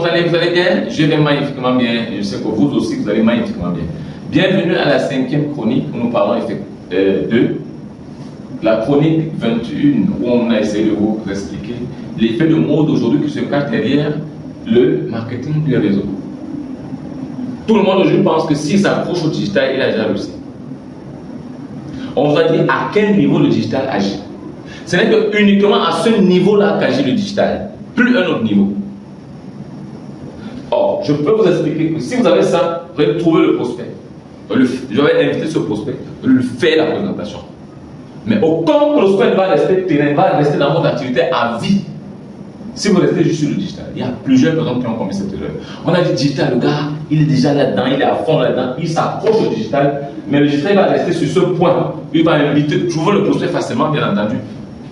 vous allez bien? Je vais magnifiquement bien. Je sais que vous aussi, vous allez magnifiquement bien. Bienvenue à la 5e chronique où nous parlons de la chronique 21 où on a essayé de vous expliquer l'effet de mode aujourd'hui qui se cache derrière le marketing du réseau. Tout le monde aujourd'hui pense que s'il s'approche au digital, il a déjà réussi. On vous a dit à quel niveau le digital agit. Ce n'est que uniquement à ce niveau-là qu'agit le digital, plus un autre niveau. Or, je peux vous expliquer que si vous avez ça, vous allez trouver le prospect. Je vais inviter ce prospect, lui faire la présentation. Mais aucun prospect ne va rester dans votre activité à vie. Si vous restez juste sur le digital, il y a plusieurs personnes qui ont commis cette erreur. On a dit digital, le gars, il est déjà là-dedans, il est à fond là-dedans, il s'approche au digital, mais le digital va rester sur ce point. Il va inviter, trouver le prospect facilement, bien entendu.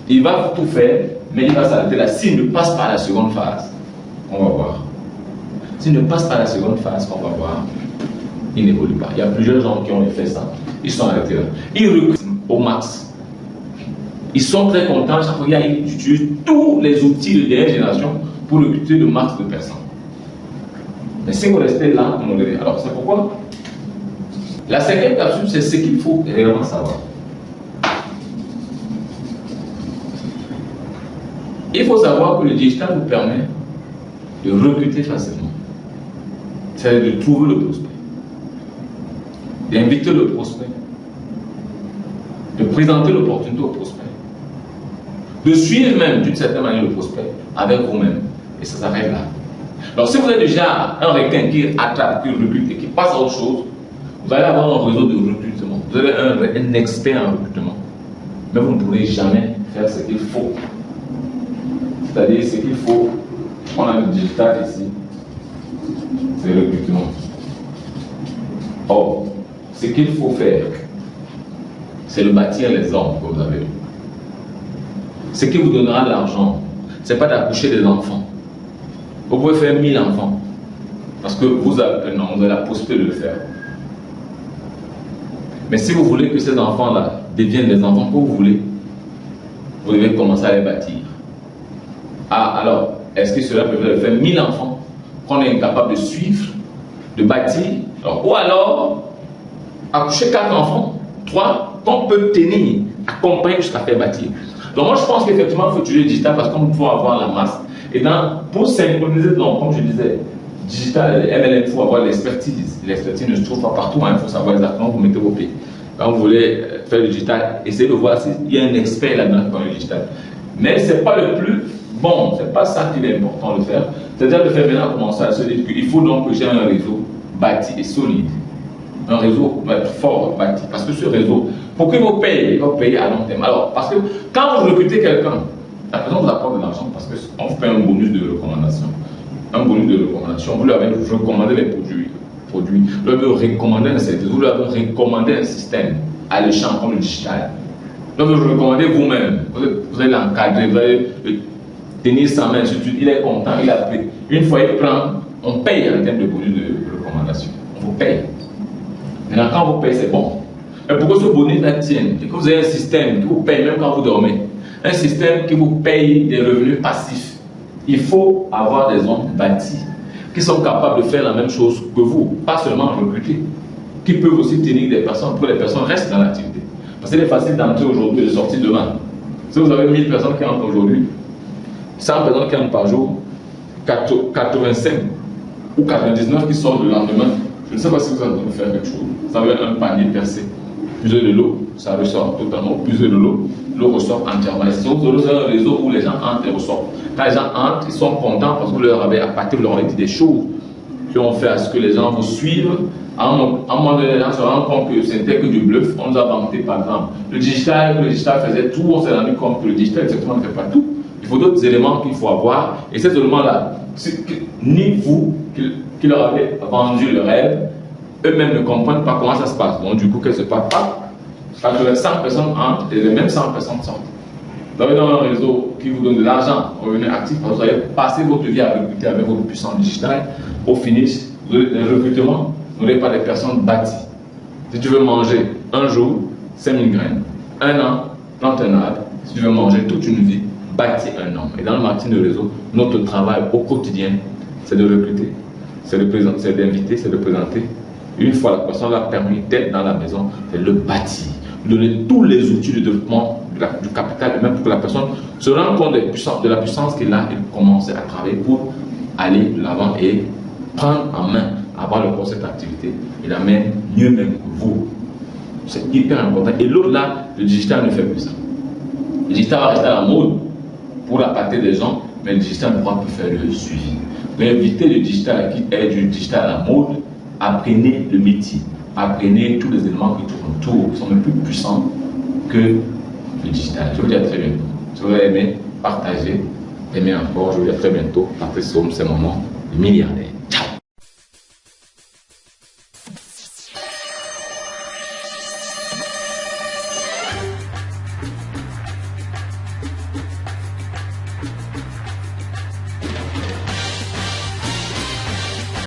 Il va tout faire, mais il va s'arrêter là. S'il ne passe pas à la seconde phase, on va voir. S'il ne passe pas à la seconde phase, on va voir, il n'évolue pas. Il y a plusieurs gens qui ont fait ça. Ils sont arrêtés là. Ils recrutent au max. Ils sont très contents chaque fois qu'ils utilisent tous les outils de dernière génération pour recruter le max de personnes. Mais si vous restez là, on le verra. Alors c'est pourquoi la 5e capsule, c'est ce qu'il faut réellement savoir. Il faut savoir que le digital vous permet de recruter facilement. C'est-à-dire de trouver le prospect, d'inviter le prospect, de présenter l'opportunité au prospect, de suivre même d'une certaine manière le prospect avec vous-même. Et ça s'arrête là. Alors si vous êtes déjà un requin qui attrape, qui recrute et qui passe à autre chose, vous allez avoir un réseau de recrutement. Vous avez un expert en recrutement. Mais vous ne pourrez jamais faire ce qu'il faut. C'est-à-dire ce qu'il faut, on a le digital ici, c'est le recrutement. Or, ce qu'il faut faire, c'est de bâtir les hommes que vous avez. Ce qui vous donnera de l'argent, ce n'est pas d'accoucher des enfants. Vous pouvez faire 1000 enfants, parce que vous avez la possibilité de le faire. Mais si vous voulez que ces enfants-là deviennent des enfants que vous voulez, vous devez commencer à les bâtir. Ah, alors, est-ce que cela peut faire 1000 enfants qu'on est incapable de suivre, de bâtir, ou alors accoucher 4 enfants, 3 qu'on peut tenir, accompagner jusqu'à faire bâtir. Donc moi je pense qu'effectivement il faut utiliser le digital parce qu'on peut avoir la masse. Et pour synchroniser, donc, comme je disais, digital, MLM, il faut avoir l'expertise. L'expertise ne se trouve pas partout, il faut savoir exactement où vous mettez vos pieds. Quand vous voulez faire le digital, essayez de voir s'il y a un expert là-dedans dans le digital. Mais ce n'est pas le plus bon, ce n'est pas ça qu'il est important de faire. C'est-à-dire de faire maintenant commencer à se dire qu'il faut donc que j'ai un réseau bâti et solide. Un réseau fort bâti. Parce que ce réseau, pour qu'il vous paye, il va payer à long terme. Alors, parce que quand vous recrutez quelqu'un, la personne vous apporte de l'argent parce qu'on vous fait un bonus de recommandation. Un bonus de recommandation. Vous lui avez recommandé les produits. Vous lui avez recommandé un service. Vous lui avez recommandé un système alléchant comme le digital. Vous lui avez recommandé vous-même. Vous allez l'encadrer, vous allez tenir sa main sur tout. Il est content, il a pris. Une fois il prend, on paye en termes de bonus de recommandation. On vous paye. Maintenant, quand vous payez, c'est bon. Mais pour que ce bonus-là tienne, et que vous ayez un système qui vous paye même quand vous dormez, un système qui vous paye des revenus passifs, il faut avoir des hommes bâtis qui sont capables de faire la même chose que vous, pas seulement recruter, qui peuvent aussi tenir des personnes pour que les personnes restent dans l'activité. Parce qu'il est facile d'entrer aujourd'hui et de sortir demain. Si vous avez 1000 personnes qui entrent aujourd'hui, 100 personnes qui entrent par jour, 85 ou 99 qui sortent le lendemain, je ne sais pas si vous êtes en train de faire quelque chose. Vous avez un panier percé, puisez de l'eau, ça ressort totalement, puisez de l'eau ressort entièrement. Et si vous avez un réseau où les gens entrent et ressortent, quand les gens entrent, ils sont contents parce que vous leur avez appâté, vous leur avez dit des choses qui ont fait à ce que les gens vous suivent. À un moment donné, les gens se rendent compte que ce n'était que du bluff. On nous a vanté par exemple le digital faisait tout, on s'est rendu compte que le digital exactement ne fait pas tout. Il faut d'autres éléments qu'il faut avoir, et ces éléments-là, ni vous qui leur avez vendu le rêve, eux-mêmes ne comprennent pas comment ça se passe. Donc du coup, qu'est-ce qui se passe pas? 100 personnes entrent et les mêmes 100 personnes sortent. Vous avez dans un réseau qui vous donne de l'argent, revenu actif, parce que vous allez passer votre vie à recruter avec votre puissance digitale. Au finish, vous avez des recrutements, vous n'aurez pas des personnes bâties. Si tu veux manger un jour, 5000 graines. Un an, plante un arbre. Si tu veux manger toute une vie, bâtis un homme. Et dans le marketing de réseau, notre travail au quotidien, c'est de recruter, c'est d'inviter, c'est de présenter. Une fois la personne a permis d'être dans la maison, c'est le bâtir. Donner tous les outils de développement du capital humain pour que la personne se rende compte de la puissance qu'il a et commence à travailler pour aller de l'avant et prendre en main, avoir le concept d'activité et la même mieux même vous. C'est hyper important. Et l'autre là, le digital ne fait plus ça. Le digital va rester à la mode pour la partie des gens, mais le digital ne pourra plus faire le suivi. Donc évitez le digital qui est du digital à la mode, apprenez le métier, apprenez tous les éléments qui tournent autour, qui sont même plus puissants que le digital. Je vous dis à très bientôt. Si vous avez aimé, partagez, aimez encore. Je vous dis à très bientôt. Patrice Somme, c'est mon nom, le milliardaire. Ciao.